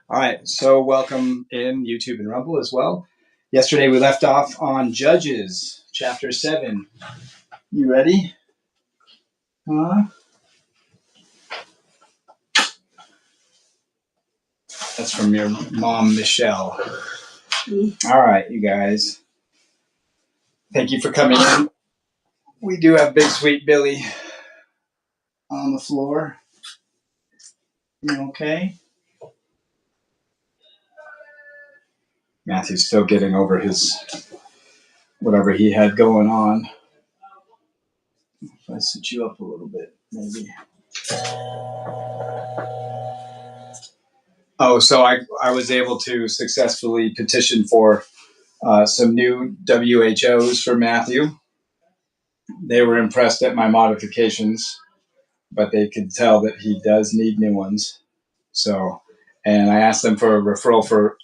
All right, so welcome in YouTube and Rumble as well. Yesterday we left off on Judges, chapter 7. You ready? That's from your mom, Michelle. All right, you guys. Thank you for coming in. We do have Big Sweet Billy on the floor. You okay? Matthew's still getting over his whatever he had going on. If I sit you up a little bit, maybe. Oh, so I was able to successfully petition for some new WHOs for Matthew. They were impressed at my modifications, but they could tell that he does need new ones. So, and I asked them for a referral for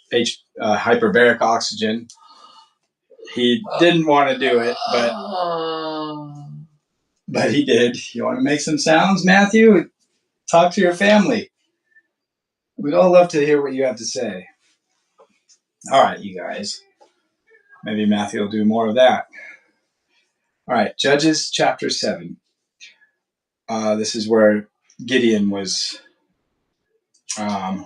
hyperbaric oxygen. He didn't want to do it, but he did. You want to make some sounds, Matthew? Talk to your family. We'd all love to hear what you have to say. All right, you guys. Maybe Matthew will do more of that. All right, Judges chapter 7. This is where Gideon was, I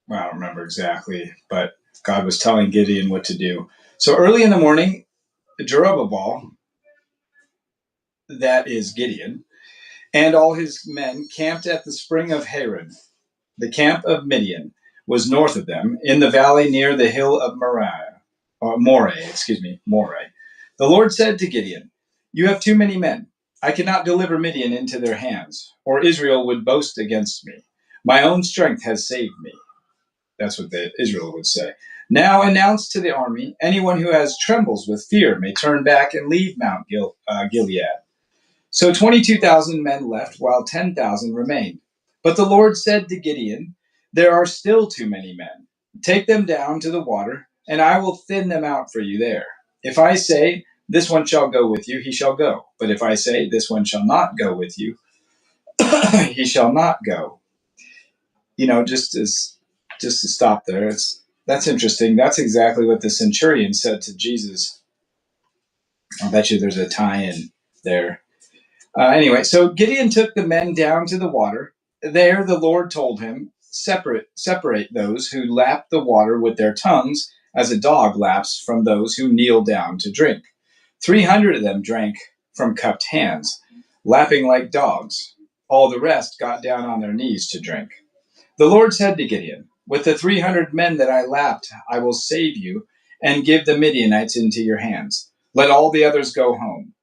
don't remember exactly, but God was telling Gideon what to do. So early in the morning, Jerubbaal, that is Gideon, and all his men camped at the spring of Harod. The camp of Midian was north of them, in the valley near the hill of Moreh. The Lord said to Gideon, "You have too many men. I cannot deliver Midian into their hands, or Israel would boast against me. My own strength has saved me." That's what Israel would say. "Now announce to the army, anyone who has trembles with fear may turn back and leave Mount Gilead." So 22,000 men left, while 10,000 remained. But the Lord said to Gideon, "There are still too many men. Take them down to the water, and I will thin them out for you there. If I say, 'This one shall go with you,' he shall go. But if I say, 'This one shall not go with you,' he shall not go." You know, just to stop there, that's interesting. That's exactly what the centurion said to Jesus. I'll bet you there's a tie-in there. Anyway, so Gideon took the men down to the water. There the Lord told him, separate those who lap the water with their tongues, as a dog laps from those who kneel down to drink. 300 of them drank from cupped hands, lapping like dogs. All the rest got down on their knees to drink. The Lord said to Gideon, "With the 300 men that I lapped, I will save you and give the Midianites into your hands. Let all the others go home."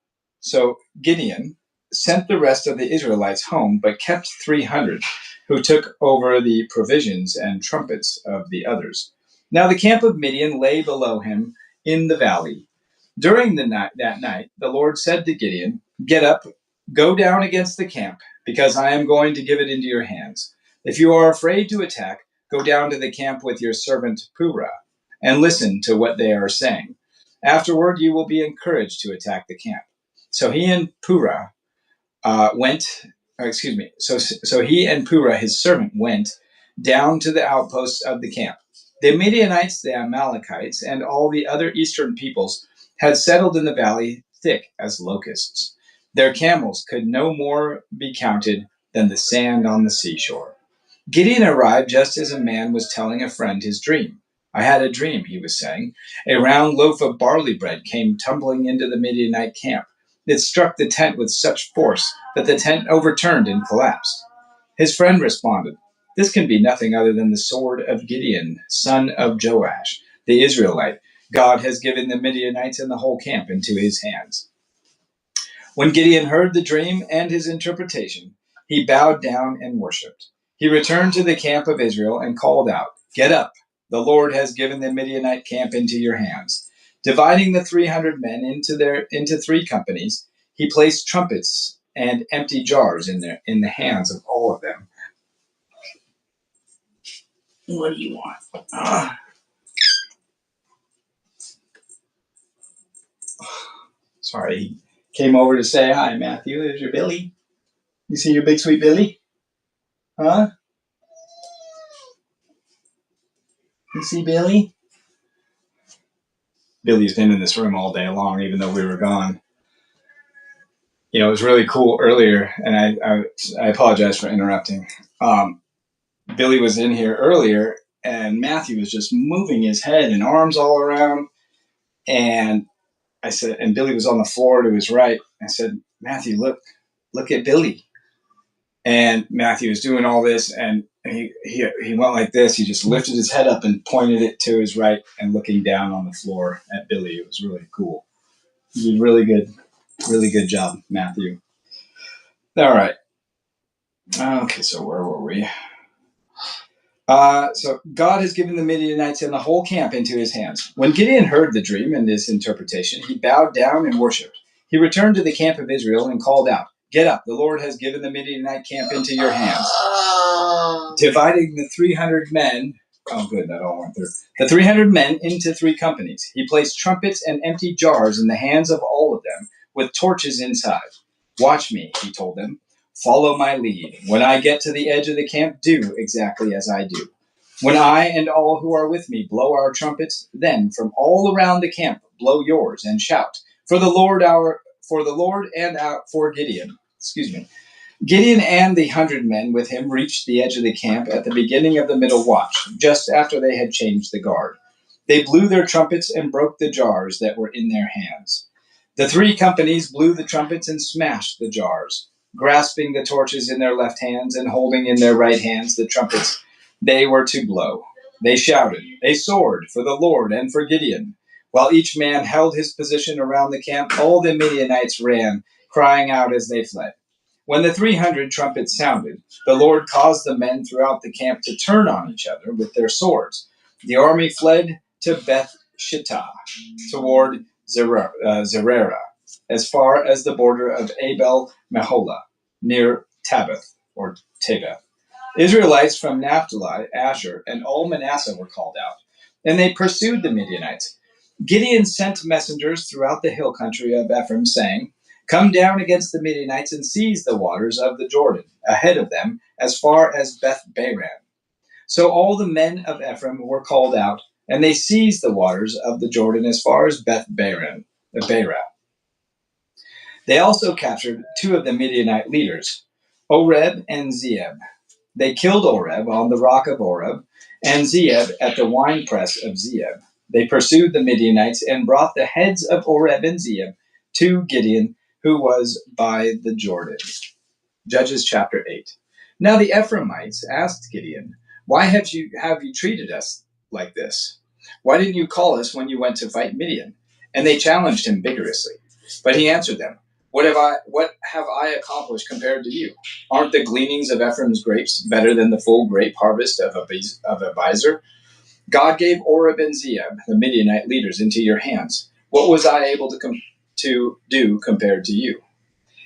So Gideon sent the rest of the Israelites home, but kept 300, who took over the provisions and trumpets of the others. Now the camp of Midian lay below him in the valley. During that night, the Lord said to Gideon, "Get up, go down against the camp, because I am going to give it into your hands. If you are afraid to attack, go down to the camp with your servant Purah, and listen to what they are saying. Afterward, you will be encouraged to attack the camp." So he and Purah So he and Purah, his servant, went down to the outposts of the camp. The Midianites, the Amalekites, and all the other eastern peoples had settled in the valley thick as locusts. Their camels could no more be counted than the sand on the seashore. Gideon arrived just as a man was telling a friend his dream. "I had a dream," he was saying. "A round loaf of barley bread came tumbling into the Midianite camp. It struck the tent with such force that the tent overturned and collapsed." His friend responded, "This can be nothing other than the sword of Gideon, son of Joash, the Israelite. God has given the Midianites and the whole camp into his hands." When Gideon heard the dream and his interpretation, he bowed down and worshipped. He returned to the camp of Israel and called out, "Get up! The Lord has given the Midianite camp into your hands." Dividing the 300 men into 3 companies, he placed trumpets and empty jars in the hands of all of them. What do you want? Sorry, he came over to say hi, Matthew. There's your Billy. You see your big sweet Billy? Huh? You see Billy? Billy's been in this room all day long, even though we were gone. It was really cool earlier, and I apologize for interrupting. Billy was in here earlier, and Matthew was just moving his head and arms all around. And I said, and Billy was on the floor to his right. I said, Matthew, look at Billy. And Matthew was doing all this, and he went like this. He just lifted his head up and pointed it to his right and looking down on the floor at Billy. It was really cool. You did really good job, Matthew. All right. Okay, so where were we? So God has given the Midianites and the whole camp into his hands. When Gideon heard the dream and its interpretation, he bowed down and worshipped. He returned to the camp of Israel and called out, "Get up, the Lord has given the Midianite camp into your hands." Dividing the 300 men, oh good, that all went through. The 300 men into 3 companies. He placed trumpets and empty jars in the hands of all of them, with torches inside. "Watch me," he told them. "Follow my lead. When I get to the edge of the camp, do exactly as I do. When I and all who are with me blow our trumpets, then from all around the camp blow yours and shout, for the Lord and for Gideon." Excuse me. Gideon and the 100 men with him reached the edge of the camp at the beginning of the middle watch, just after they had changed the guard. They blew their trumpets and broke the jars that were in their hands. The 3 companies blew the trumpets and smashed the jars. Grasping the torches in their left hands and holding in their right hands the trumpets they were to blow, they shouted, "A sword for the Lord and for Gideon." While each man held his position around the camp, all the Midianites ran, crying out as they fled. When the 300 trumpets sounded, the Lord caused the men throughout the camp to turn on each other with their swords. The army fled to Beth Shittah, toward Zerera, as far as the border of Abel Meholah, near Tabith, or Tabeth. Israelites from Naphtali, Asher, and all Manasseh were called out, and they pursued the Midianites. Gideon sent messengers throughout the hill country of Ephraim, saying, "Come down against the Midianites and seize the waters of the Jordan, ahead of them, as far as Beth Baran." So all the men of Ephraim were called out, and they seized the waters of the Jordan as far as Beth Baran. They also captured 2 of the Midianite leaders, Oreb and Zeeb. They killed Oreb on the rock of Oreb, and Zeeb at the winepress of Zeeb. They pursued the Midianites and brought the heads of Oreb and Zeeb to Gideon, who was by the Jordan. Judges chapter 8. Now the Ephraimites asked Gideon, "Why have you treated us like this? Why didn't you call us when you went to fight Midian?" And they challenged him vigorously. But he answered them, What have I accomplished compared to you? Aren't the gleanings of Ephraim's grapes better than the full grape harvest of Abiezer? God gave Oreb and Zeeb, the Midianite leaders, into your hands. What was I able to do compared to you?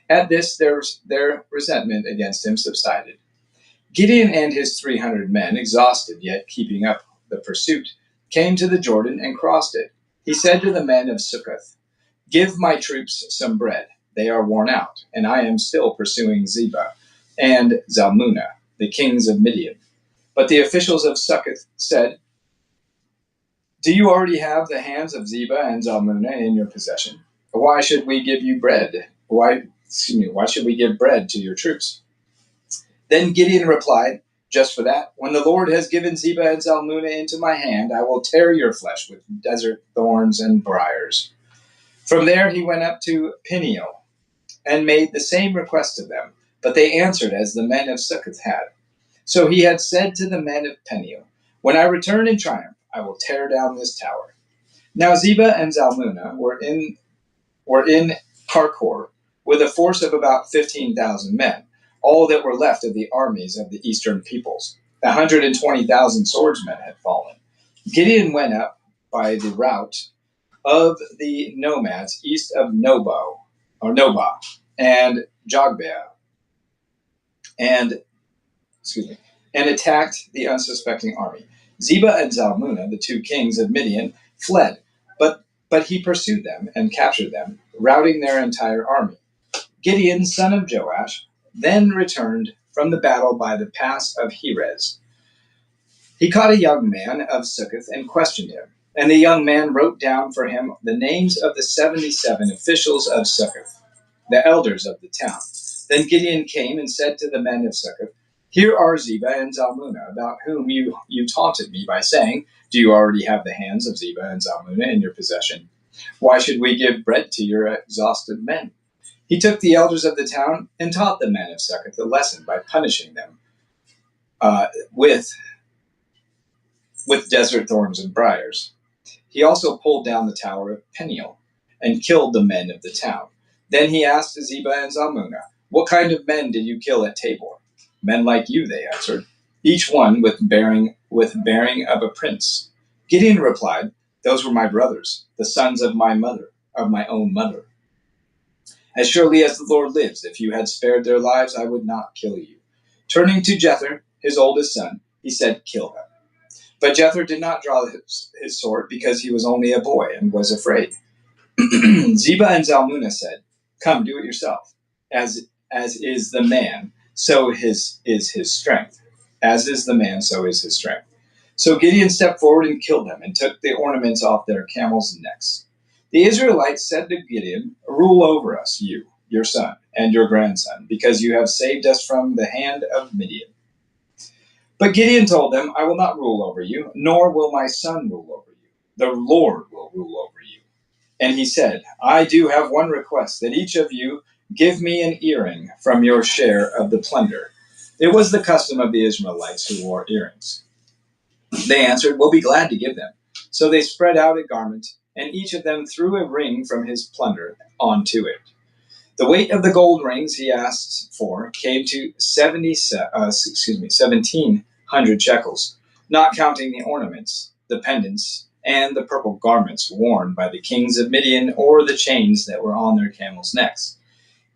At this, their resentment against him subsided. Gideon and his 300 men, exhausted yet keeping up the pursuit, came to the Jordan and crossed it. He said to the men of Sukkoth, "Give my troops some bread. They are worn out, and I am still pursuing Zebah and Zalmunna, the kings of Midian." But the officials of Sukkoth said, "Do you already have the hands of Zebah and Zalmunna in your possession? Why should we give you bread? Why should we give bread to your troops?" Then Gideon replied, "Just for that, when the Lord has given Zebah and Zalmunna into my hand, I will tear your flesh with desert thorns and briars." From there he went up to Peniel and made the same request of them, but they answered as the men of Sukkoth had. So he had said to the men of Peniel, "When I return in triumph, I will tear down this tower." Now Zebah and Zalmunna were in Karkor with a force of about 15,000 men, all that were left of the armies of the eastern peoples. 120,000 swordsmen had fallen. Gideon went up by the route of the nomads east of Nobah and Jogbeh, and attacked the unsuspecting army. Zebah and Zalmunna, the 2 kings of Midian, fled, but he pursued them and captured them, routing their entire army. Gideon, son of Joash, then returned from the battle by the pass of Heres. He caught a young man of Succoth and questioned him. And the young man wrote down for him the names of the 77 officials of Succoth, the elders of the town. Then Gideon came and said to the men of Succoth, "Here are Zebah and Zalmunna, about whom you taunted me by saying, 'Do you already have the hands of Zebah and Zalmunna in your possession? Why should we give bread to your exhausted men?'" He took the elders of the town and taught the men of Succoth a lesson by punishing them uh, with desert thorns and briars. He also pulled down the tower of Peniel and killed the men of the town. Then he asked Zebah and Zalmunna, "What kind of men did you kill at Tabor?" "Men like you," they answered, "each one with bearing of a prince." Gideon replied, "Those were my brothers, the sons of my own mother. As surely as the Lord lives, if you had spared their lives, I would not kill you." Turning to Jether, his oldest son, he said, "Kill them." But Jether did not draw his sword because he was only a boy and was afraid. Zebah and Zalmunna said, "Come, do it yourself. As is the man, so is his strength. As is the man, so is his strength." So Gideon stepped forward and killed them, and took the ornaments off their camels' necks. The Israelites said to Gideon, "Rule over us, you, your son, and your grandson, because you have saved us from the hand of Midian." But Gideon told them, "I will not rule over you, nor will my son rule over you. The Lord will rule over you." And he said, "I do have one request, that each of you give me an earring from your share of the plunder." It was the custom of the Israelites who wore earrings. They answered, "We'll be glad to give them." So they spread out a garment, and each of them threw a ring from his plunder onto it. The weight of the gold rings he asked for came to 1,700 shekels, not counting the ornaments, the pendants, and the purple garments worn by the kings of Midian, or the chains that were on their camels' necks.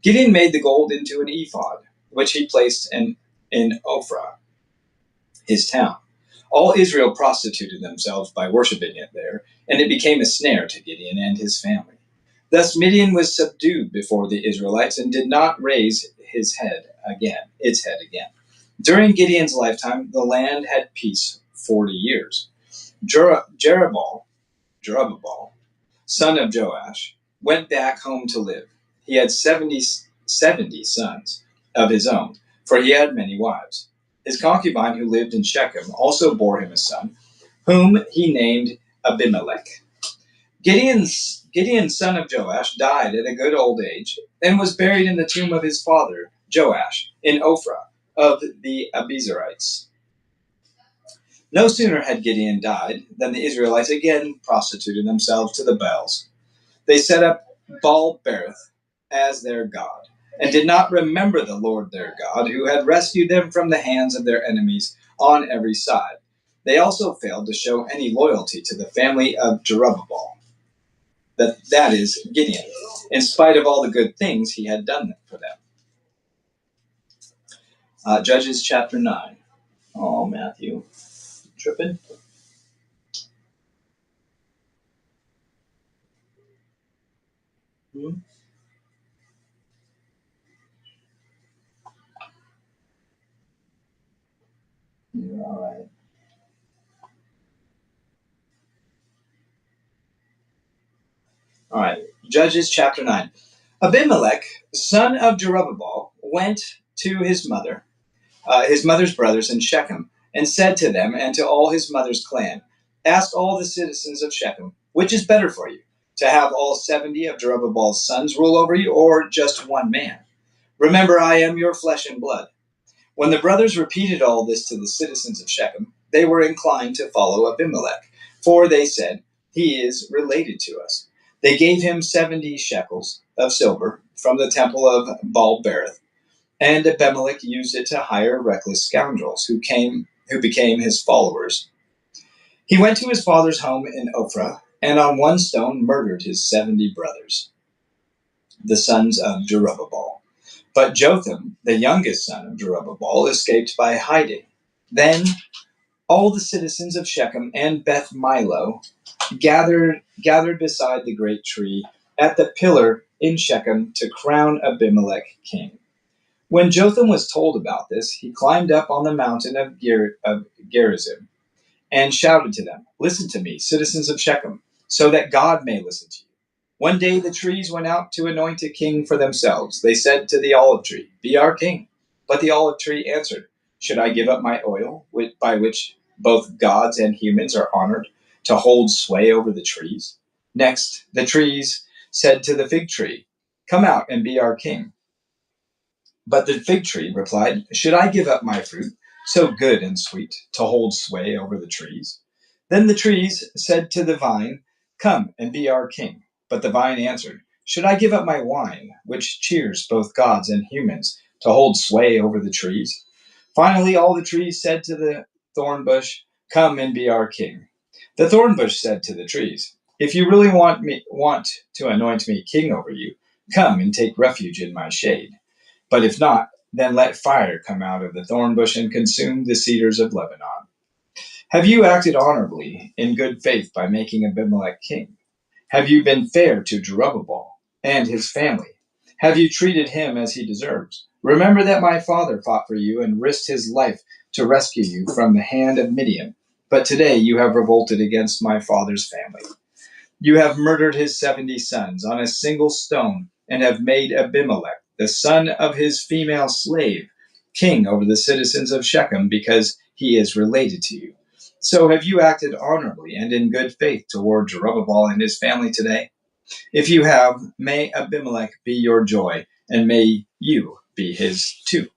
Gideon made the gold into an ephod, which he placed in Ophrah, his town. All Israel prostituted themselves by worshiping it there, and it became a snare to Gideon and his family. Thus Midian was subdued before the Israelites and did not raise its head again. During Gideon's lifetime, the land had peace 40 years. Jerubbaal, son of Joash, went back home to live. He had 70 sons of his own, for he had many wives. His concubine, who lived in Shechem, also bore him a son, whom he named Abimelech. Gideon's son of Joash died at a good old age, and was buried in the tomb of his father Joash in Ophrah of the Abiezrites. No sooner had Gideon died than the Israelites again prostituted themselves to the Baals. They set up Baal-berith as their god, and did not remember the Lord their God, who had rescued them from the hands of their enemies on every side. They also failed to show any loyalty to the family of Jerubbaal, that is, Gideon, in spite of all the good things he had done for them. Judges chapter 9. Oh, Matthew. Tripping? Hmm? You're all right. All right. Judges chapter 9. Abimelech, son of Jerubbaal, went to his mother's brothers in Shechem, and said to them and to all his mother's clan, "Ask all the citizens of Shechem, which is better for you, to have all 70 of Jerubbaal's sons rule over you, or just one man? Remember, I am your flesh and blood." When the brothers repeated all this to the citizens of Shechem, they were inclined to follow Abimelech, for they said, "He is related to us." They gave him 70 shekels of silver from the temple of Baal-berith, and Abimelech used it to hire reckless scoundrels who became his followers. He went to his father's home in Ophrah, and on one stone murdered his 70 brothers, the sons of Jerubbaal. But Jotham, the youngest son of Jerubbaal, escaped by hiding. Then all the citizens of Shechem and Beth Milo gathered beside the great tree at the pillar in Shechem to crown Abimelech king. When Jotham was told about this, he climbed up on the mountain of Gerizim and shouted to them, "Listen to me, citizens of Shechem, so that God may listen to you." One day the trees went out to anoint a king for themselves. They said to the olive tree, "Be our king." But the olive tree answered, "Should I give up my oil, by which both gods and humans are honored, to hold sway over the trees?" Next, the trees said to the fig tree, "Come out and be our king." But the fig tree replied, "Should I give up my fruit, so good and sweet, to hold sway over the trees?" Then the trees said to the vine, "Come and be our king." But the vine answered, "Should I give up my wine, which cheers both gods and humans, to hold sway over the trees?" Finally, all the trees said to the thorn bush, "Come and be our king." The thorn bush said to the trees, "If you really want to anoint me king over you, come and take refuge in my shade. But if not, then let fire come out of the thorn bush and consume the cedars of Lebanon." Have you acted honorably in good faith by making Abimelech king? Have you been fair to Jerubbaal and his family? Have you treated him as he deserves? Remember that my father fought for you and risked his life to rescue you from the hand of Midian. But today you have revolted against my father's family. You have murdered his 70 sons on a single stone and have made Abimelech, the son of his female slave, king over the citizens of Shechem because he is related to you. So have you acted honorably and in good faith toward Jerubbaal and his family today? If you have, may Abimelech be your joy, and may you be his too.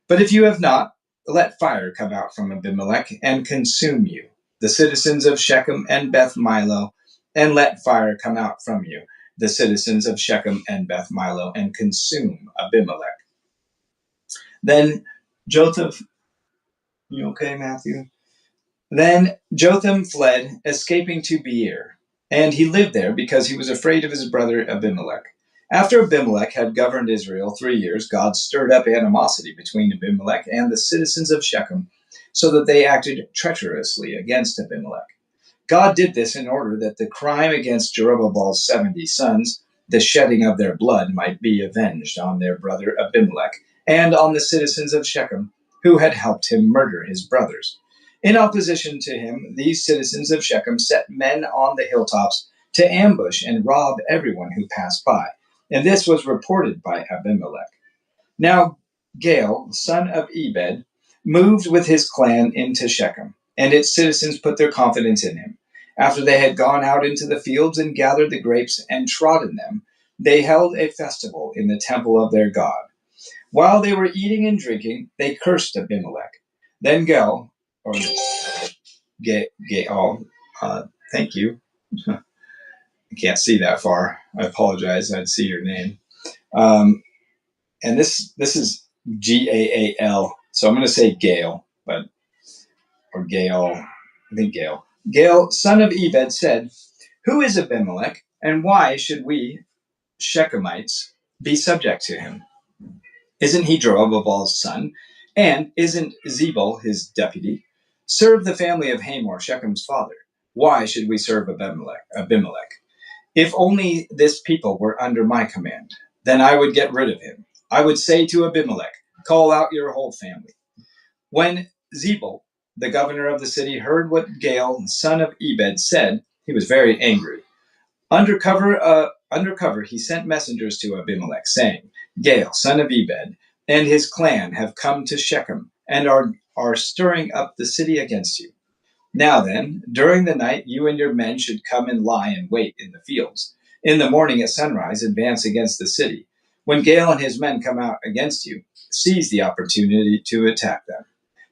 But if you have not, let fire come out from Abimelech and consume you, the citizens of Shechem and Beth Milo, and let fire come out from you, the citizens of Shechem and Beth Milo, and consume Abimelech. Then Jotham, you okay, Matthew? Then Jotham fled, escaping to Beer, and he lived there because he was afraid of his brother Abimelech. After Abimelech had governed Israel 3 years, God stirred up animosity between Abimelech and the citizens of Shechem, so that they acted treacherously against Abimelech. God did this in order that the crime against Jerubbaal's 70 sons, the shedding of their blood, might be avenged on their brother Abimelech and on the citizens of Shechem, who had helped him murder his brothers. In opposition to him, these citizens of Shechem set men on the hilltops to ambush and rob everyone who passed by, and this was reported by Abimelech. Now Gaal, son of Ebed, moved with his clan into Shechem, and its citizens put their confidence in him. After they had gone out into the fields and gathered the grapes and trodden them, they held a festival in the temple of their God. While they were eating and drinking, they cursed Abimelech. Then Gaal, or Gaal, thank you. I can't see that far. I apologize. I'd see your name. And this is Gaal. So I'm going to say Gaal, or Gaal. I think Gaal. Gaal, son of Ebed, said, "Who is Abimelech, and why should we Shechemites be subject to him? Isn't he Jerubbaal's son? And isn't Zebul his deputy? Serve the family of Hamor, Shechem's father. Why should we serve Abimelech? If only this people were under my command, then I would get rid of him. I would say to Abimelech, 'Call out your whole family.'" When Zebul, the governor of the city, heard what Gaal, son of Ebed, said, he was very angry. Undercover, he sent messengers to Abimelech, saying, "Gaal, son of Ebed, and his clan have come to Shechem and are stirring up the city against you. Now then, during the night, you and your men should come and lie in wait in the fields. In the morning at sunrise, advance against the city. When Gaal and his men come out against you, seize the opportunity to attack them."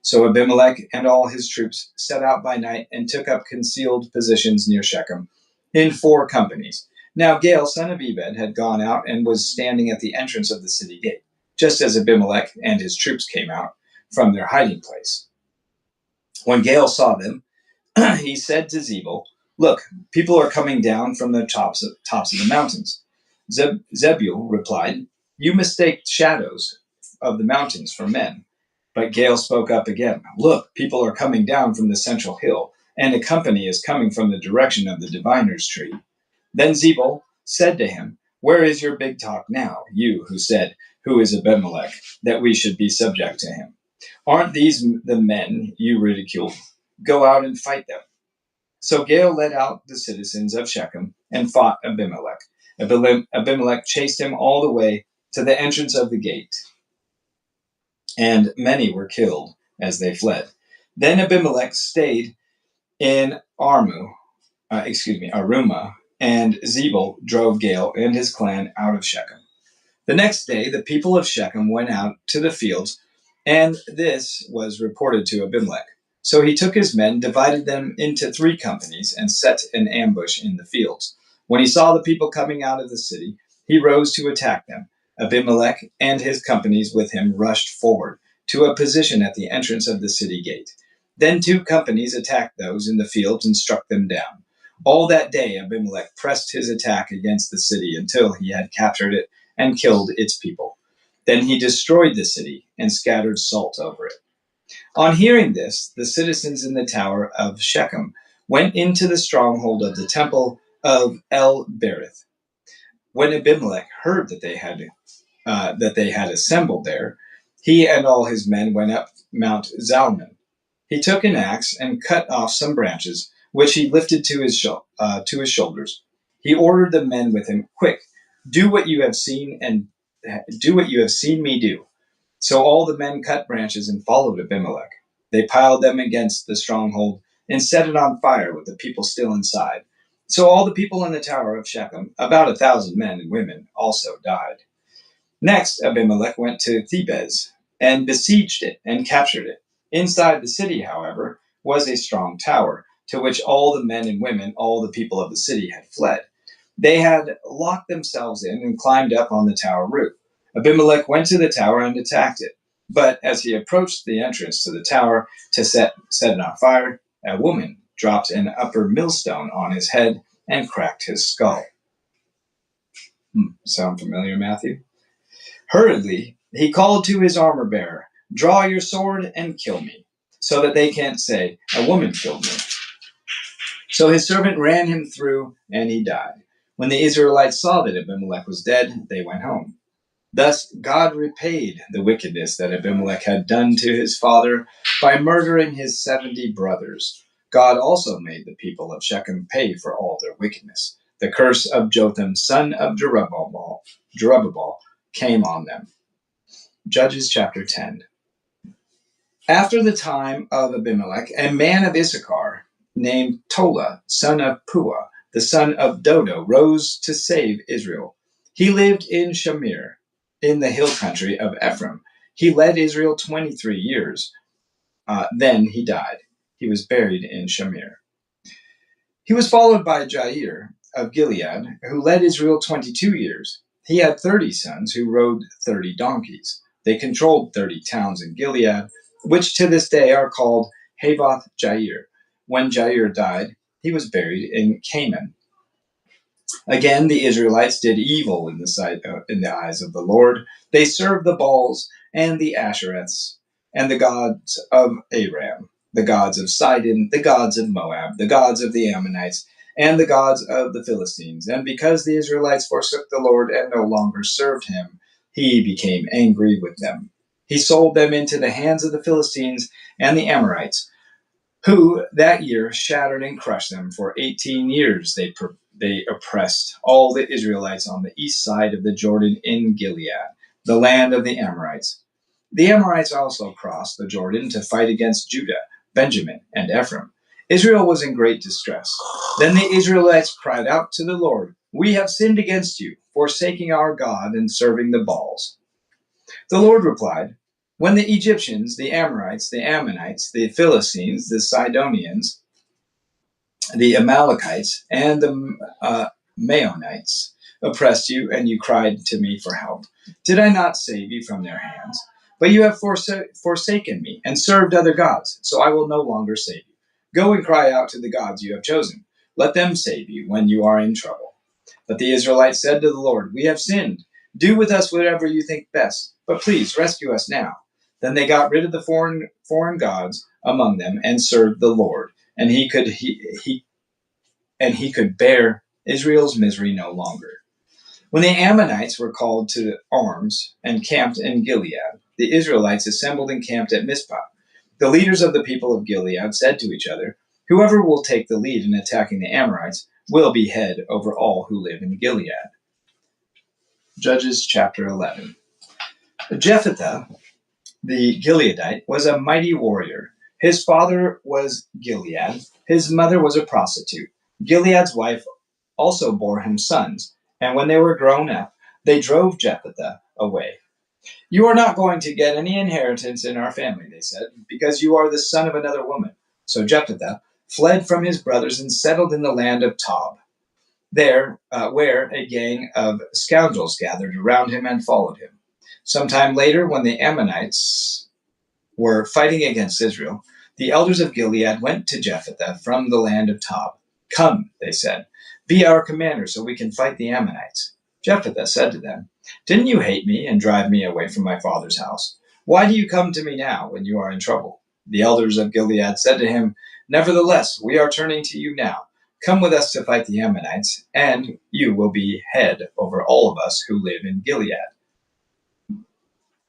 So Abimelech and all his troops set out by night and took up concealed positions near Shechem in 4 companies. Now Gaal, son of Ebed, had gone out and was standing at the entrance of the city gate, just as Abimelech and his troops came out from their hiding place. When Gaal saw them, he said to Zebul, "Look, people are coming down from the tops of the mountains." Zebul replied, "You mistake shadows of the mountains for men." But Gaal spoke up again, "Look, people are coming down from the central hill, and a company is coming from the direction of the diviner's tree." Then Zebul said to him, "Where is your big talk now, you who said, 'Who is Abimelech, that we should be subject to him?' Aren't these the men you ridiculed? go out and fight them. So Gaal led out the citizens of Shechem and fought Abimelech. Abimelech chased him all the way to the entrance of the gate, and many were killed as they fled. Then Abimelech stayed in Arumah, and Zebul drove Gaal and his clan out of Shechem. The next day, the people of Shechem went out to the fields, and this was reported to Abimelech. So he took his men, divided them into 3 companies, and set an ambush in the fields. When he saw the people coming out of the city, he rose to attack them. Abimelech and his companies with him rushed forward to a position at the entrance of the city gate. Then 2 companies attacked those in the fields and struck them down. All that day, Abimelech pressed his attack against the city until he had captured it and killed its people. Then he destroyed the city and scattered salt over it. On hearing this, the citizens in the tower of Shechem went into the stronghold of the temple of El-Berith. When Abimelech heard that they had assembled there, he and all his men went up Mount Zalmon. He took an axe and cut off some branches, which he lifted to his shoulders. He ordered the men with him, "Quick, do what you have seen me do." So all the men cut branches and followed Abimelech. They piled them against the stronghold and set it on fire with the people still inside. So all the people in the tower of Shechem, about 1,000 men and women, also died. Next, Abimelech went to Thebez and besieged it and captured it. Inside the city, however, was a strong tower, to which all the men and women, all the people of the city, had fled. They had locked themselves in and climbed up on the tower roof. Abimelech went to the tower and attacked it. But as he approached the entrance to the tower to set it on fire, a woman dropped an upper millstone on his head and cracked his skull. Sound familiar, Matthew? Hurriedly, he called to his armor-bearer, "Draw your sword and kill me, so that they can't say, 'A woman killed me.'" So his servant ran him through, and he died. When the Israelites saw that Abimelech was dead, they went home. Thus God repaid the wickedness that Abimelech had done to his father by murdering his 70 brothers. God also made the people of Shechem pay for all their wickedness. The curse of Jotham, son of Jerubbaal, came on them. Judges chapter 10. After the time of Abimelech, a man of Issachar named Tola, son of Puah, the son of Dodo, rose to save Israel. He lived in Shamir, in the hill country of Ephraim. He led Israel 23 years. Then he died. He was buried in Shamir. He was followed by Jair of Gilead, who led Israel 22 years. He had 30 sons who rode 30 donkeys. They controlled 30 towns in Gilead, which to this day are called Havoth Jair. When Jair died, he was buried in Canaan. Again, the Israelites did evil in the eyes of the Lord. They served the Baals and the Ashereths and the gods of Aram, the gods of Sidon, the gods of Moab, the gods of the Ammonites, and the gods of the Philistines. And because the Israelites forsook the Lord and no longer served him, he became angry with them. He sold them into the hands of the Philistines and the Amorites, who that year shattered and crushed them. For 18 years they oppressed all the Israelites on the east side of the Jordan in Gilead, the land of the Amorites. The Amorites also crossed the Jordan to fight against Judah, Benjamin, and Ephraim. Israel was in great distress. Then the Israelites cried out to the Lord, "We have sinned against you, forsaking our God and serving the Baals." The Lord replied, "When the Egyptians, the Amorites, the Ammonites, the Philistines, the Sidonians, the Amalekites, and the Maonites oppressed you, and you cried to me for help, did I not save you from their hands? But you have forsaken me and served other gods, so I will no longer save you. Go and cry out to the gods you have chosen. Let them save you when you are in trouble." But the Israelites said to the Lord, "We have sinned. Do with us whatever you think best, but please rescue us now." Then they got rid of the foreign gods among them and served the Lord, and he could bear Israel's misery no longer. When the Ammonites were called to arms and camped in Gilead, the Israelites assembled and camped at Mizpah. The leaders of the people of Gilead said to each other, "Whoever will take the lead in attacking the Amorites will be head over all who live in Gilead." Judges chapter 11. Jephthah the Gileadite was a mighty warrior. His father was Gilead. His mother was a prostitute. Gilead's wife also bore him sons, and when they were grown up, they drove Jephthah away. "You are not going to get any inheritance in our family," they said, "because you are the son of another woman." So Jephthah fled from his brothers and settled in the land of Tob, where a gang of scoundrels gathered around him and followed him. Sometime later, when the Ammonites were fighting against Israel, the elders of Gilead went to Jephthah from the land of Tob. "Come," they said, "be our commander so we can fight the Ammonites." Jephthah said to them, "Didn't you hate me and drive me away from my father's house? Why do you come to me now when you are in trouble?" The elders of Gilead said to him, "Nevertheless, we are turning to you now. Come with us to fight the Ammonites, and you will be head over all of us who live in Gilead."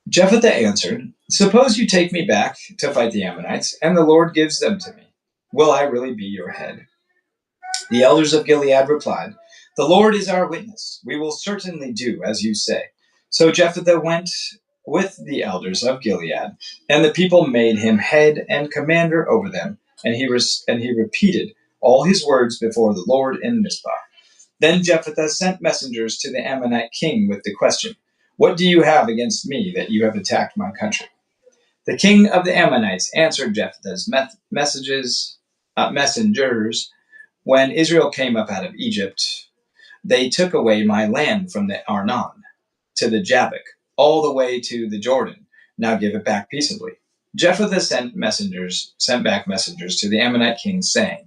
Jephthah answered, "Suppose you take me back to fight the Ammonites, and the Lord gives them to me. Will I really be your head?" The elders of Gilead replied, "The Lord is our witness. We will certainly do as you say." So Jephthah went with the elders of Gilead, and the people made him head and commander over them, and he repeated all his words before the Lord in Mizpah. Then Jephthah sent messengers to the Ammonite king with the question, "What do you have against me that you have attacked my country?" The king of the Ammonites answered Jephthah's messengers, "When Israel came up out of Egypt, they took away my land from the Arnon to the Jabbok, all the way to the Jordan. Now give it back peaceably." Jephthah sent back messengers to the Ammonite king, saying,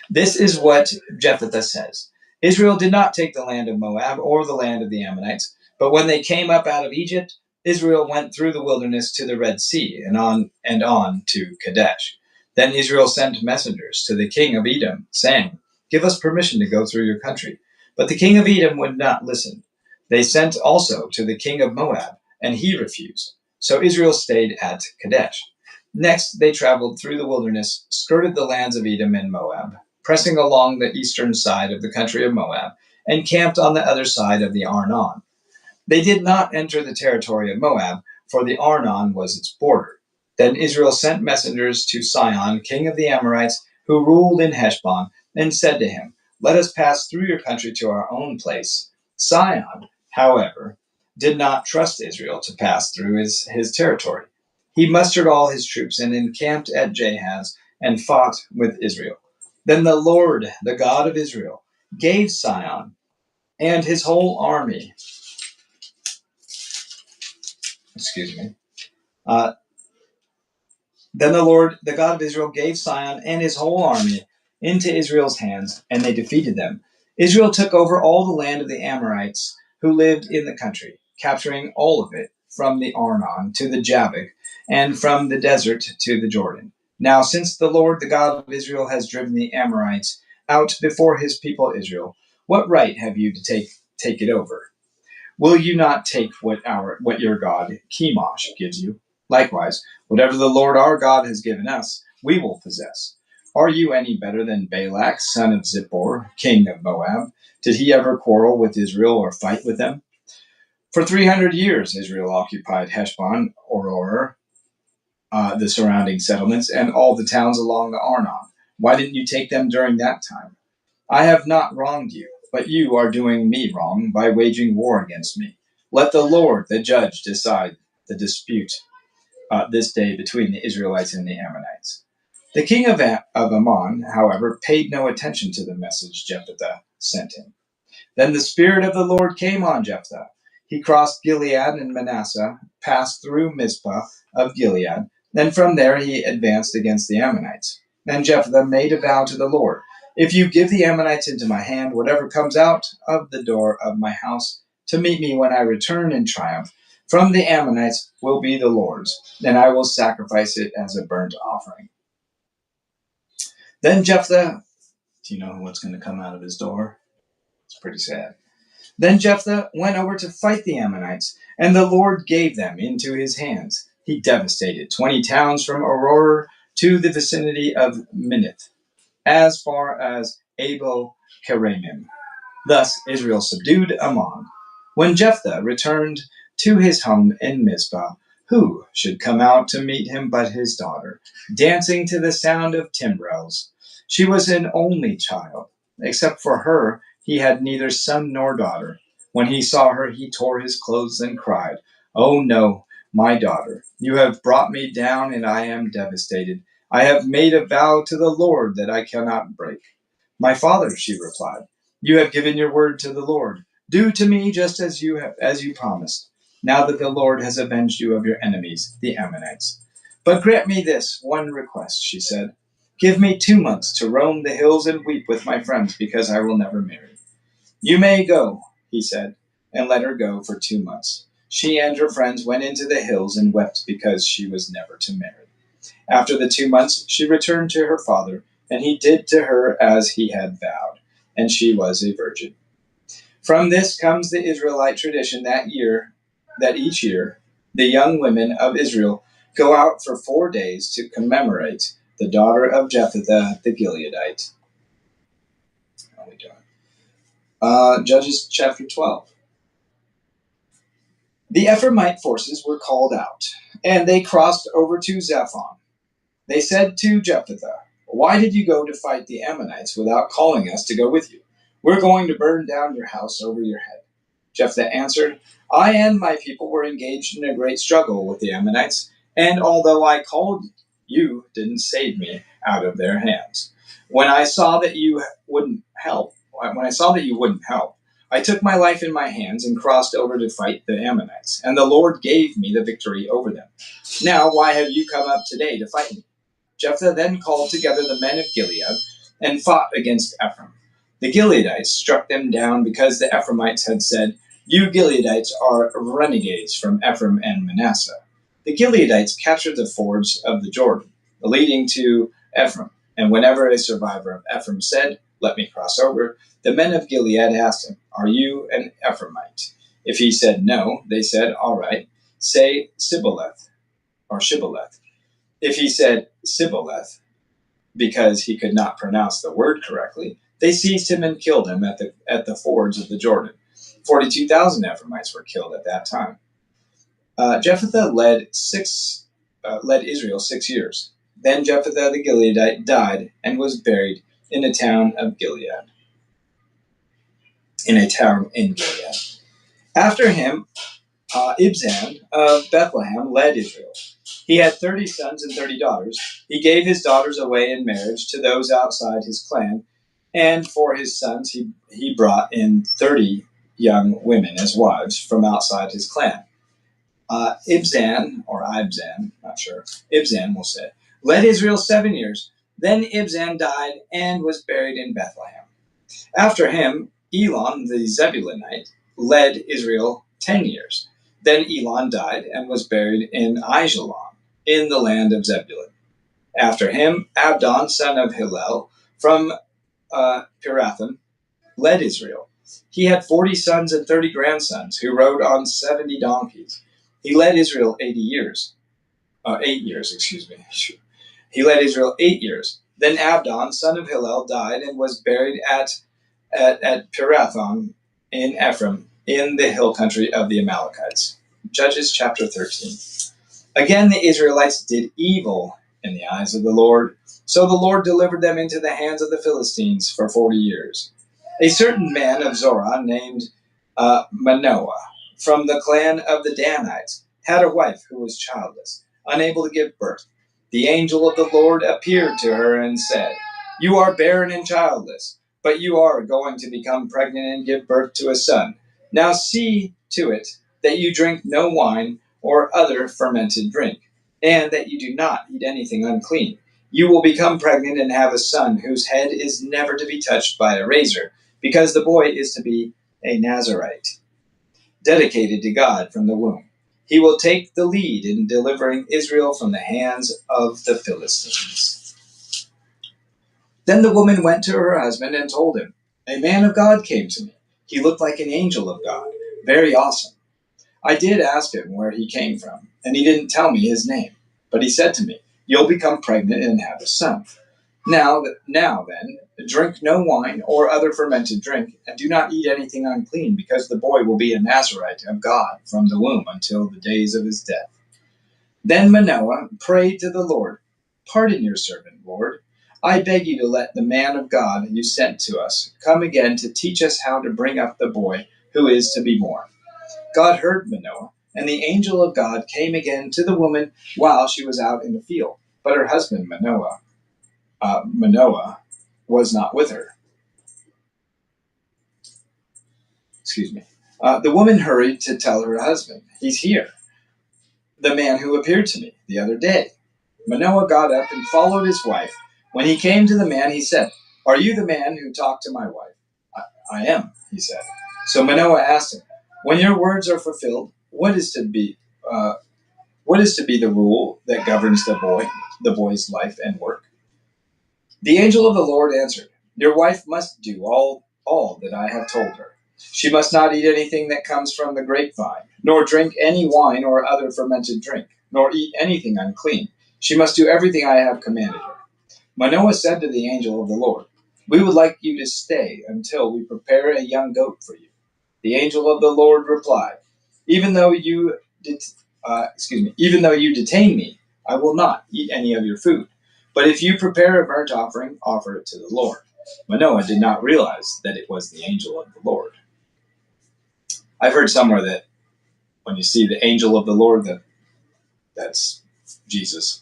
"This is what Jephthah says. Israel did not take the land of Moab or the land of the Ammonites, but when they came up out of Egypt, Israel went through the wilderness to the Red Sea and on to Kadesh. Then Israel sent messengers to the king of Edom, saying, 'Give us permission to go through your country.' But the king of Edom would not listen. They sent also to the king of Moab, and he refused. So Israel stayed at Kadesh. Next, they traveled through the wilderness, skirted the lands of Edom and Moab, pressing along the eastern side of the country of Moab, and camped on the other side of the Arnon. They did not enter the territory of Moab, for the Arnon was its border. Then Israel sent messengers to Sihon, king of the Amorites, who ruled in Heshbon, and said to him, 'Let us pass through your country to our own place.' Sihon, however, did not trust Israel to pass through his territory. He mustered all his troops and encamped at Jahaz and fought with Israel. Then the Lord, the God of Israel, gave Sihon and his whole army, uh, Then the Lord, the God of Israel, gave Sihon and his whole army into Israel's hands, and they defeated them. Israel took over all the land of the Amorites who lived in the country, capturing all of it, from the Arnon to the Jabbok, and from the desert to the Jordan. Now, since the Lord, the God of Israel, has driven the Amorites out before his people Israel, what right have you to take it over? Will you not take what your God Chemosh gives you? Likewise, whatever the Lord our God has given us, we will possess. Are you any better than Balak, son of Zippor, king of Moab? Did he ever quarrel with Israel or fight with them? For 300 years Israel occupied Heshbon, the surrounding settlements, and all the towns along the Arnon. Why didn't you take them during that time? I have not wronged you, but you are doing me wrong by waging war against me. Let the Lord, the judge, decide the dispute this day between the Israelites and the Ammonites." The king of Ammon, however, paid no attention to the message Jephthah sent him. Then the Spirit of the Lord came on Jephthah. He crossed Gilead and Manasseh, passed through Mizpah of Gilead. Then from there he advanced against the Ammonites. Then Jephthah made a vow to the Lord, "If you give the Ammonites into my hand, whatever comes out of the door of my house to meet me when I return in triumph from the Ammonites will be the Lord's, and I will sacrifice it as a burnt offering." Then Jephthah, do you know what's going to come out of his door? It's pretty sad. Then Jephthah went over to fight the Ammonites, and the Lord gave them into his hands. He devastated 20 towns from Aurora to the vicinity of Minnith, as far as Abel Keramim. Thus Israel subdued Ammon. When Jephthah returned to his home in Mizpah, who should come out to meet him but his daughter, dancing to the sound of timbrels? She was an only child. Except for her, he had neither son nor daughter. When he saw her, he tore his clothes and cried, "Oh no, my daughter, you have brought me down, and I am devastated. I have made a vow to the Lord that I cannot break." "My father," she replied, "you have given your word to the Lord. Do to me just as you promised, now that the Lord has avenged you of your enemies, the Ammonites. But grant me this one request," she said. "Give me 2 months to roam the hills and weep with my friends, because I will never marry." "You may go," he said, and let her go for 2 months. She and her friends went into the hills and wept because she was never to marry. After the 2 months, she returned to her father, and he did to her as he had vowed, and she was a virgin. From this comes the Israelite tradition that each year, the young women of Israel go out for 4 days to commemorate the daughter of Jephthah the Gileadite. How are we doing? Judges chapter 12. The Ephraimite forces were called out, and they crossed over to Zaphon. They said to Jephthah, "Why did you go to fight the Ammonites without calling us to go with you? We're going to burn down your house over your head." Jephthah answered, "I and my people were engaged in a great struggle with the Ammonites, and although I called, you didn't save me out of their hands. When I saw that you wouldn't help, I took my life in my hands and crossed over to fight the Ammonites, and the Lord gave me the victory over them. Now why have you come up today to fight me?" Jephthah then called together the men of Gilead and fought against Ephraim. The Gileadites struck them down because the Ephraimites had said, "You Gileadites are renegades from Ephraim and Manasseh." The Gileadites captured the fords of the Jordan, leading to Ephraim, and whenever a survivor of Ephraim said, "Let me cross over," the men of Gilead asked him, "Are you an Ephraimite?" If he said no, they said, "All right, say Sibboleth," or Shibboleth. If he said Sibboleth, because he could not pronounce the word correctly, they seized him and killed him at the fords of the Jordan. 42,000 Ephraimites were killed at that time. Jephthah led Israel 6 years. Then Jephthah the Gileadite died and was buried in a town of Gilead. In a town in Gilead. After him, Ibzan of Bethlehem led Israel. He had 30 sons and 30 daughters. He gave his daughters away in marriage to those outside his clan, and for his sons he brought in 30 young women as wives from outside his clan. Ibzan, or Ibzan, not sure, Ibzan will say, led Israel 7 years. Then Ibzan died and was buried in Bethlehem. After him, Elon the Zebulunite led Israel 10 years. Then Elon died and was buried in Aijalon, in the land of Zebulun. After him, Abdon, son of Hillel, from Pirathon, led Israel. He had 40 sons and 30 grandsons, who rode on 70 donkeys. He led Israel 8 years. He led Israel 8 years. Then Abdon, son of Hillel, died and was buried at Pirathon in Ephraim, in the hill country of the Amalekites. Judges chapter 13. Again, the Israelites did evil in the eyes of the Lord, so the Lord delivered them into the hands of the Philistines for 40 years. A certain man of Zorah named Manoah, from the clan of the Danites, had a wife who was childless, unable to give birth. The angel of the Lord appeared to her and said, "You are barren and childless, but you are going to become pregnant and give birth to a son. Now see to it that you drink no wine or other fermented drink, and that you do not eat anything unclean. You will become pregnant and have a son whose head is never to be touched by a razor, because the boy is to be a Nazarite, dedicated to God from the womb. He will take the lead in delivering Israel from the hands of the Philistines." Then the woman went to her husband and told him, "A man of God came to me. He looked like an angel of God, very awesome. I did ask him where he came from, and he didn't tell me his name. But he said to me, 'You'll become pregnant and have a son. Now then, drink no wine or other fermented drink, and do not eat anything unclean, because the boy will be a Nazarite of God from the womb until the days of his death.' Then Manoah prayed to the Lord, 'Pardon your servant, Lord. I beg you to let the man of God you sent to us come again to teach us how to bring up the boy who is to be born.' God heard Manoah, and the angel of God came again to the woman while she was out in the field. But her husband Manoah was not with her. Excuse me. The woman hurried to tell her husband, 'He's here, the man who appeared to me the other day.' Manoah got up and followed his wife. When he came to the man, he said, 'Are you the man who talked to my wife?' 'I am,' he said. So Manoah asked him, 'When your words are fulfilled, what is to be the rule that governs the boy's life and work?' The angel of the Lord answered, 'Your wife must do all that I have told her. She must not eat anything that comes from the grapevine, nor drink any wine or other fermented drink, nor eat anything unclean. She must do everything I have commanded her.' Manoah said to the angel of the Lord, 'We would like you to stay until we prepare a young goat for you.' The angel of the Lord replied, 'Even though you even though you detain me, I will not eat any of your food. But if you prepare a burnt offering, offer it to the Lord.' Manoah did not realize that it was the angel of the Lord." I've heard somewhere that when you see the angel of the Lord, that's Jesus.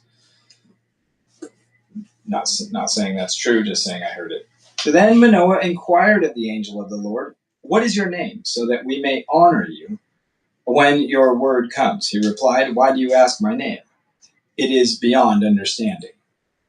Not saying that's true, just saying I heard it. So then Manoah inquired of the angel of the Lord, 'What is your name, so that we may honor you when your word comes?' He replied, 'Why do you ask my name? It is beyond understanding.'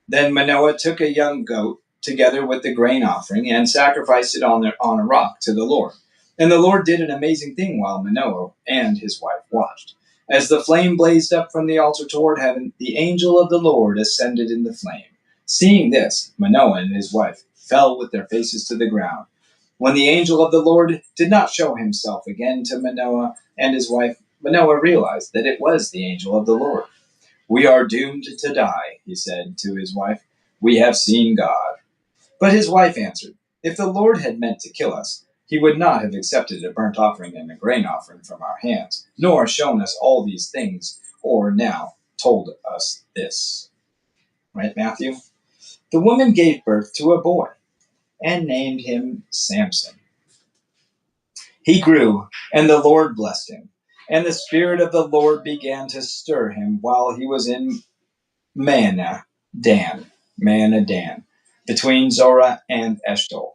Then Manoah took a young goat together with the grain offering and sacrificed it on a rock to the Lord. And the Lord did an amazing thing while Manoah and his wife watched. As the flame blazed up from the altar toward heaven, the angel of the Lord ascended in the flame. Seeing this, Manoah and his wife fell with their faces to the ground. When the angel of the Lord did not show himself again to Manoah and his wife, Manoah realized that it was the angel of the Lord. "We are doomed to die," he said to his wife. "We have seen God." But his wife answered, "If the Lord had meant to kill us, he would not have accepted a burnt offering and a grain offering from our hands, nor shown us all these things, or now told us this." Right, Matthew? The woman gave birth to a boy and named him Samson. He grew, and the Lord blessed him. And the Spirit of the Lord began to stir him while he was in Dan, between Zorah and Eshtaol.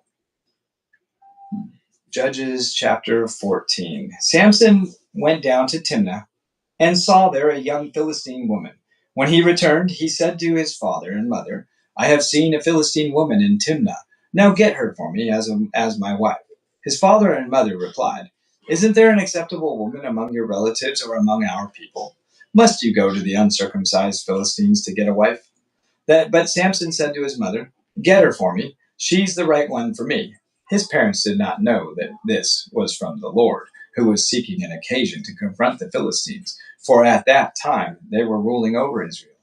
Judges chapter 14. Samson went down to Timnah and saw there a young Philistine woman. When he returned, he said to his father and mother, "I have seen a Philistine woman in Timnah. Now get her for me as my wife." His father and mother replied, "Isn't there an acceptable woman among your relatives or among our people? Must you go to the uncircumcised Philistines to get a wife?" But Samson said to his mother, "Get her for me. She's the right one for me." His parents did not know that this was from the Lord, who was seeking an occasion to confront the Philistines, for at that time they were ruling over Israel.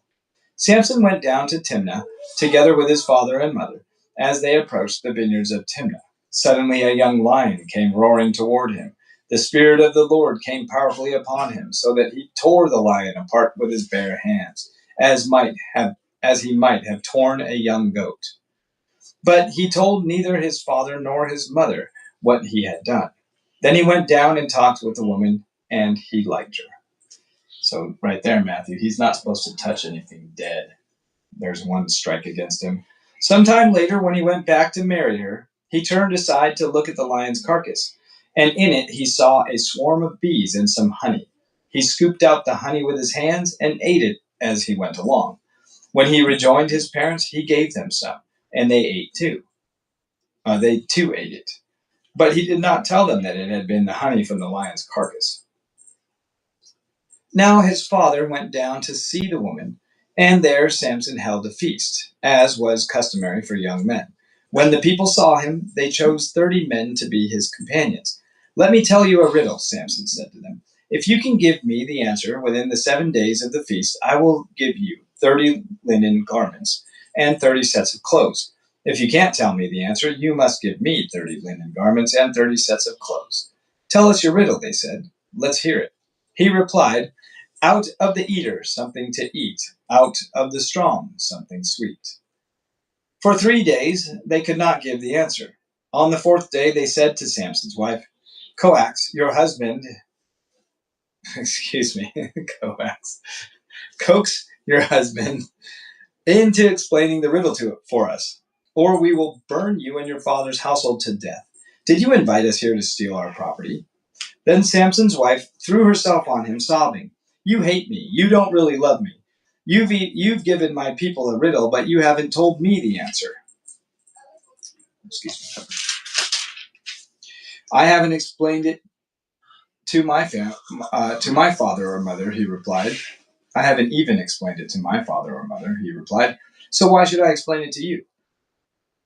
Samson went down to Timnah together with his father and mother. As they approached the vineyards of Timnah, suddenly a young lion came roaring toward him. The Spirit of the Lord came powerfully upon him, so that he tore the lion apart with his bare hands, as he might have torn a young goat. But he told neither his father nor his mother what he had done. Then he went down and talked with the woman, and he liked her. So right there, Matthew, he's not supposed to touch anything dead. There's one strike against him. Sometime later, when he went back to marry her, he turned aside to look at the lion's carcass, and in it he saw a swarm of bees and some honey. He scooped out the honey with his hands and ate it as he went along. When he rejoined his parents, he gave them some, and they ate too. They too ate it. But he did not tell them that it had been the honey from the lion's carcass. Now his father went down to see the woman, and there Samson held a feast, as was customary for young men. When the people saw him, they chose 30 men to be his companions. "Let me tell you a riddle," Samson said to them. If you can give me the answer within the 7 days of the feast, I will give you 30 linen garments and 30 sets of clothes. If you can't tell me the answer, you must give me 30 linen garments and 30 sets of clothes. Tell us your riddle, they said. Let's hear it. He replied, out of the eater, something to eat. Out of the strong, something sweet. For 3 days, they could not give the answer. On the fourth day, they said to Samson's wife, Coax, your husband, excuse me, coax your husband into explaining the riddle for us, or we will burn you and your father's household to death. Did you invite us here to steal our property? Then Samson's wife threw herself on him, sobbing, you hate me. You don't really love me. You've given my people a riddle, but you haven't told me the answer. Excuse me. I haven't explained it to my father or mother, he replied. I haven't even explained it to my father or mother, he replied. So why should I explain it to you?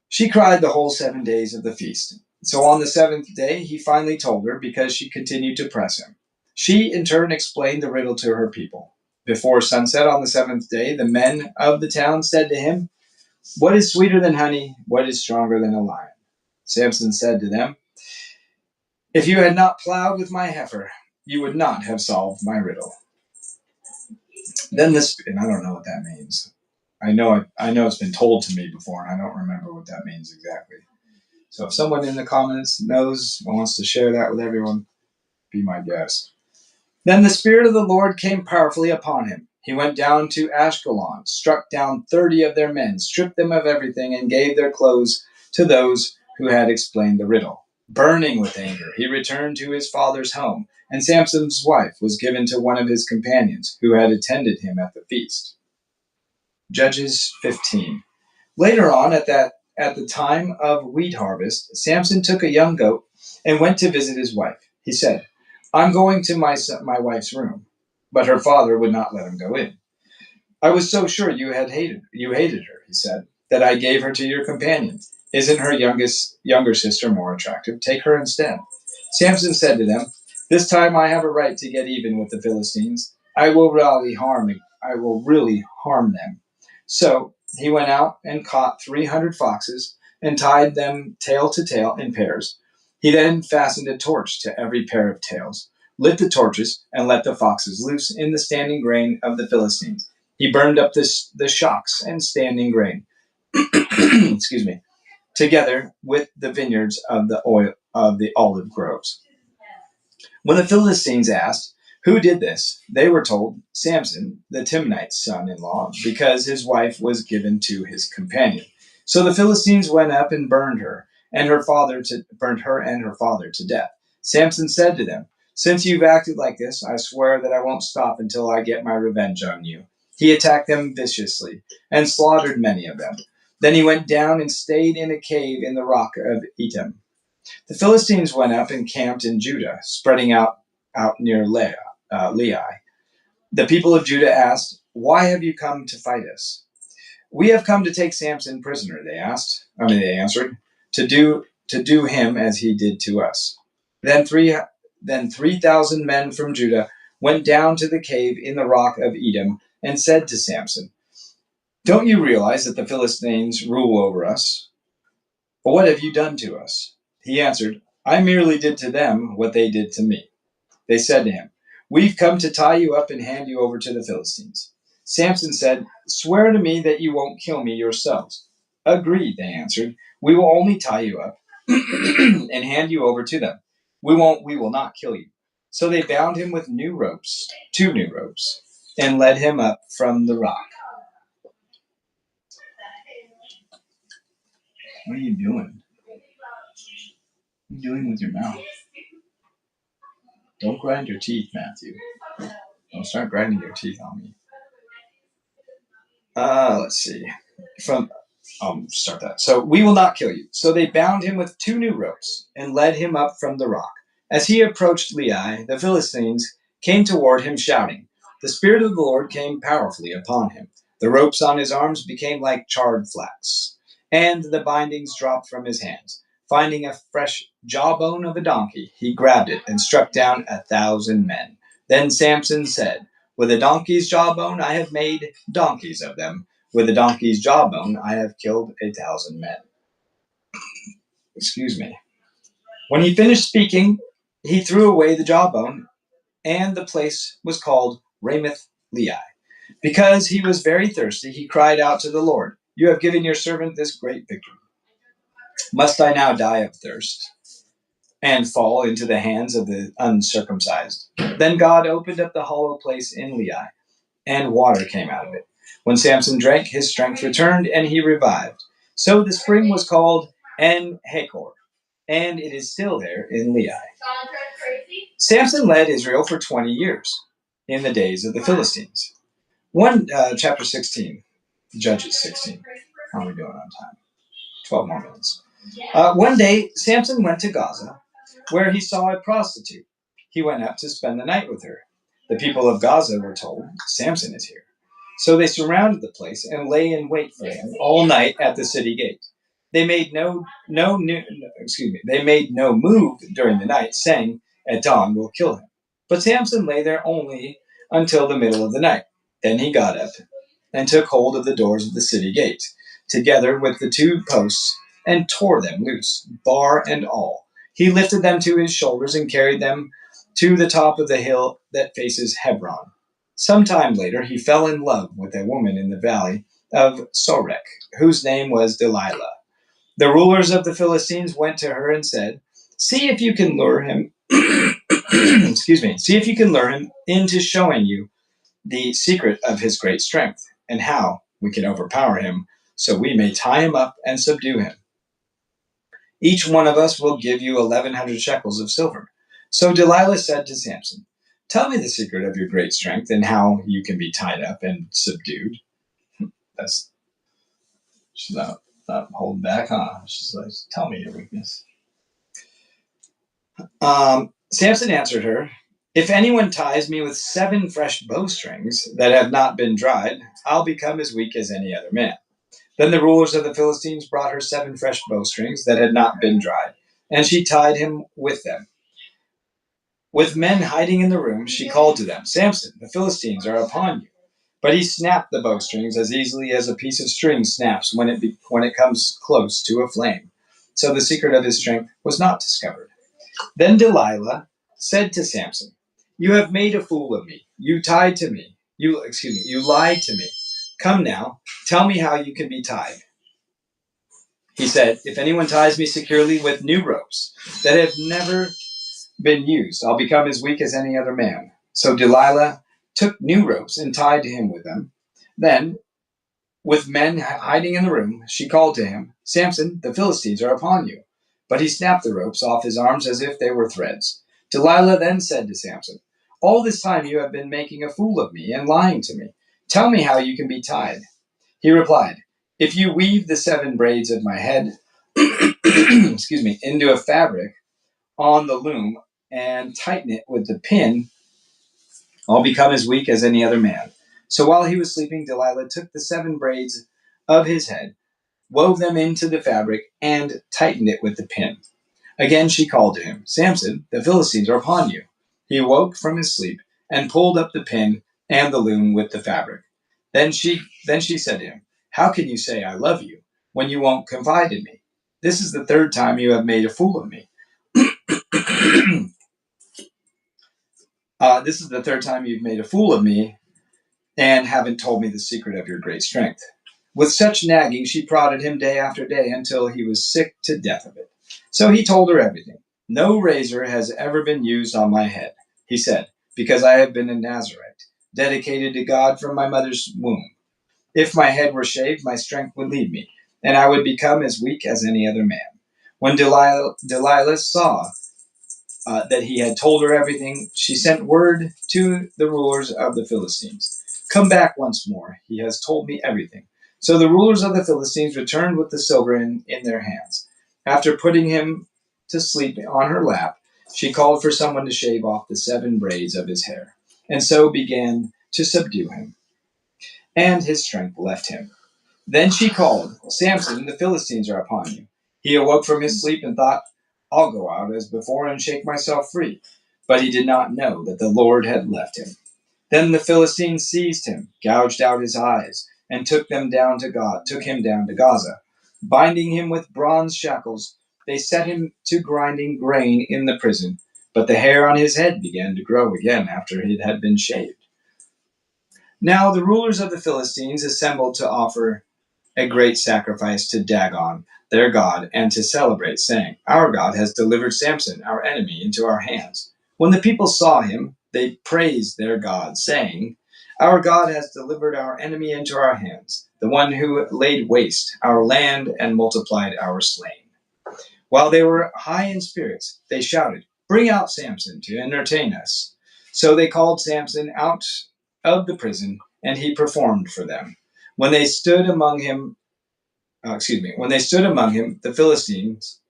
She cried the whole 7 days of the feast. So on the seventh day, he finally told her because she continued to press him. She, in turn, explained the riddle to her people. Before sunset on the seventh day, the men of the town said to him, what is sweeter than honey? What is stronger than a lion? Samson said to them, if you had not plowed with my heifer, you would not have solved my riddle. Then this, and I don't know what that means. I know it's been told to me before, and I don't remember what that means exactly. So if someone in the comments knows or wants to share that with everyone, be my guest. Then the Spirit of the Lord came powerfully upon him. He went down to Ashkelon, struck down 30 of their men, stripped them of everything, and gave their clothes to those who had explained the riddle. Burning with anger, he returned to his father's home, and Samson's wife was given to one of his companions who had attended him at the feast. Judges 15. Later on, at the time of wheat harvest, Samson took a young goat and went to visit his wife. He said, I'm going to my wife's room. But her father would not let him go in. I was so sure you hated her, he said, that I gave her to your companion. Isn't her younger sister more attractive? Take her instead. Samson said to them, this time I have a right to get even with the Philistines. I will really harm them. So he went out and caught 300 foxes and tied them tail to tail in pairs. He then fastened a torch to every pair of tails, lit the torches, and let the foxes loose in the standing grain of the Philistines. He burned up the shocks and standing grain, excuse me, together with the vineyards of the olive groves. When the Philistines asked, who did this? They were told, Samson, the Timnite's son-in-law, because his wife was given to his companion. So the Philistines went up and burned her and her father to death. Samson said to them, since you've acted like this, I swear that I won't stop until I get my revenge on you. He attacked them viciously and slaughtered many of them. Then he went down and stayed in a cave in the rock of Etam. The Philistines went up and camped in Judah, spreading out near Lehi. The people of Judah asked, why have you come to fight us? We have come to take Samson prisoner, they answered, to do him as he did to us. Then 3,000 men from Judah went down to the cave in the rock of Edom and said to Samson, don't you realize that the Philistines rule over us? But what have you done to us? He answered, I merely did to them what they did to me. They said to him, we've come to tie you up and hand you over to the Philistines. Samson said, swear to me that you won't kill me yourselves. Agreed, they answered. We will only tie you up and hand you over to them. We will not kill you. So they bound him with 2 new ropes, and led him up from the rock. What are you doing? What are you doing with your mouth? Don't grind your teeth, Matthew. Don't start grinding your teeth on me. Let's see. I'll start that. So we will not kill you. So they bound him with 2 new ropes and led him up from the rock. As he approached Lehi, the Philistines came toward him shouting. The Spirit of the Lord came powerfully upon him. The ropes on his arms became like charred flax, and the bindings dropped from his hands. Finding a fresh jawbone of a donkey, he grabbed it and struck down 1,000 men. Then Samson said, with a donkey's jawbone I have made donkeys of them. With a donkey's jawbone I have killed 1,000 men. Excuse me. When he finished speaking, he threw away the jawbone, and the place was called Ramoth Lehi. Because he was very thirsty, he cried out to the Lord, "You have given your servant this great victory. Must I now die of thirst and fall into the hands of the uncircumcised?" Then God opened up the hollow place in Lehi, and water came out of it. When Samson drank, his strength returned, and he revived. So the spring was called En Hakor, and it is still there in Lehi. Samson led Israel for 20 years in the days of the Philistines. Chapter 16, Judges 16. How are we doing on time? 12 more minutes. One day, Samson went to Gaza, where he saw a prostitute. He went up to spend the night with her. The people of Gaza were told, "Samson is here." So they surrounded the place and lay in wait for him all night at the city gate. They made no move during the night, saying, "At dawn we'll kill him." But Samson lay there only until the middle of the night. Then he got up and took hold of the doors of the city gate, together with the two posts, and tore them loose, bar and all. He lifted them to his shoulders and carried them to the top of the hill that faces Hebron. Some time later, he fell in love with a woman in the valley of Sorek, whose name was Delilah. The rulers of the Philistines went to her and said, "See if you can lure him see if you can lure him into showing you the secret of his great strength, and how we can overpower him, so we may tie him up and subdue him. Each one of us will give you 1,100 shekels of silver." So Delilah said to Samson, "Tell me the secret of your great strength and how you can be tied up and subdued." She's not holding back, huh? She's like, "Tell me your weakness." Samson answered her, "If anyone ties me with 7 fresh bowstrings that have not been dried, I'll become as weak as any other man." Then the rulers of the Philistines brought her 7 fresh bowstrings that had not been dried, and she tied him with them. With men hiding in the room, she called to them, "Samson, the Philistines are upon you." But he snapped the bowstrings as easily as a piece of string snaps when it comes close to a flame. So the secret of his strength was not discovered. Then Delilah said to Samson, "You have made a fool of me. You lied to me. Come now, tell me how you can be tied." He said, "If anyone ties me securely with new ropes that have never been used, I'll become as weak as any other man." So Delilah took new ropes and tied him with them. Then, with men hiding in the room, she called to him, "Samson, the Philistines are upon you." But he snapped the ropes off his arms as if they were threads. Delilah then said to Samson, "All this time you have been making a fool of me and lying to me. Tell me how you can be tied." He replied, "If you weave the 7 braids of my head into a fabric on the loom and tighten it with the pin, I'll become as weak as any other man." So while he was sleeping, Delilah took the 7 braids of his head, wove them into the fabric, and tightened it with the pin. Again she called to him, "Samson, the Philistines are upon you." He woke from his sleep and pulled up the pin and the loom with the fabric. Then she said to him, "How can you say I love you when you won't confide in me? This is the 3rd time you have made a fool of me." This is the 3rd time you've made a fool of me and haven't told me the secret of your great strength. With such nagging, she prodded him day after day until he was sick to death of it. So he told her everything. "No razor has ever been used on my head," he said, "because I have been a Nazarite, dedicated to God from my mother's womb. If my head were shaved, my strength would leave me, and I would become as weak as any other man." When Delilah saw that he had told her everything, she sent word to the rulers of the Philistines, "Come back once more. He has told me everything." So the rulers of the Philistines returned with the silver in their hands. After putting him to sleep on her lap, she called for someone to shave off the 7 braids of his hair, and so began to subdue him, and his strength left him. Then she called, "Samson, the Philistines are upon you." He awoke from his sleep and thought, "I'll go out as before and shake myself free." but he did not know that the Lord had left him. Then the Philistines seized him, gouged out his eyes, and took him down to Gaza. Binding him with bronze shackles, they set him to grinding grain in the prison, but the hair on his head began to grow again after it had been shaved. Now the rulers of the Philistines assembled to offer a great sacrifice to Dagon, their god, and to celebrate, saying, "Our God has delivered Samson, our enemy, into our hands." When the people saw him, they praised their God, saying, "Our God has delivered our enemy into our hands, the one who laid waste our land and multiplied our slain." While they were high in spirits, they shouted, "Bring out Samson to entertain us." So they called Samson out of the prison, and he performed for them. When they stood among him, the Philistines,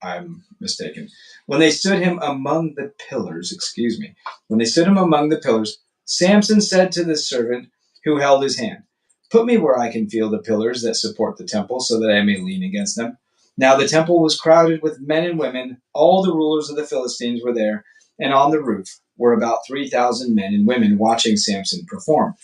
I'm mistaken. When they stood him among the pillars, Samson said to the servant who held his hand, "Put me where I can feel the pillars that support the temple, so that I may lean against them." Now the temple was crowded with men and women. All the rulers of the Philistines were there, and on the roof were about 3,000 men and women watching Samson perform.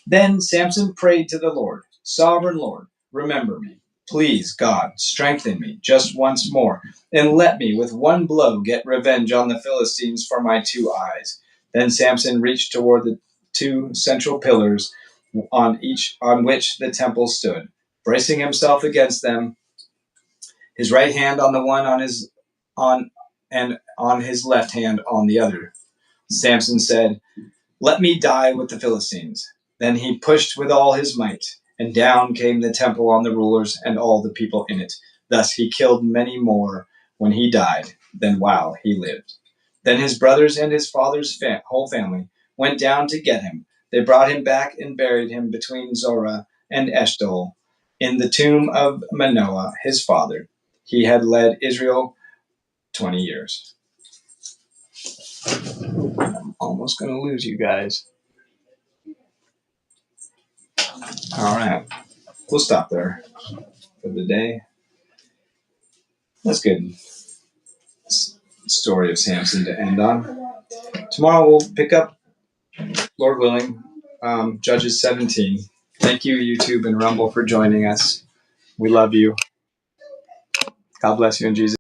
Then Samson prayed to the Lord, "Sovereign Lord, remember me. Please, God, strengthen me just once more, and let me with one blow get revenge on the Philistines for my 2 eyes." Then Samson reached toward the 2 central pillars on which the temple stood, bracing himself against them, his right hand on the one and on his left hand on the other. Samson said, "Let me die with the Philistines." Then he pushed with all his might, and down came the temple on the rulers and all the people in it. Thus he killed many more when he died than while he lived. Then his brothers and his father's whole family went down to get him. They brought him back and buried him between Zorah and Eshtaol in the tomb of Manoah, his father. He had led Israel 20 years. I'm almost going to lose you guys. All right. We'll stop there for the day. That's good story of Samson to end on. Tomorrow we'll pick up, Lord willing, Judges 17. Thank you, YouTube and Rumble, for joining us. We love you. God bless you in Jesus'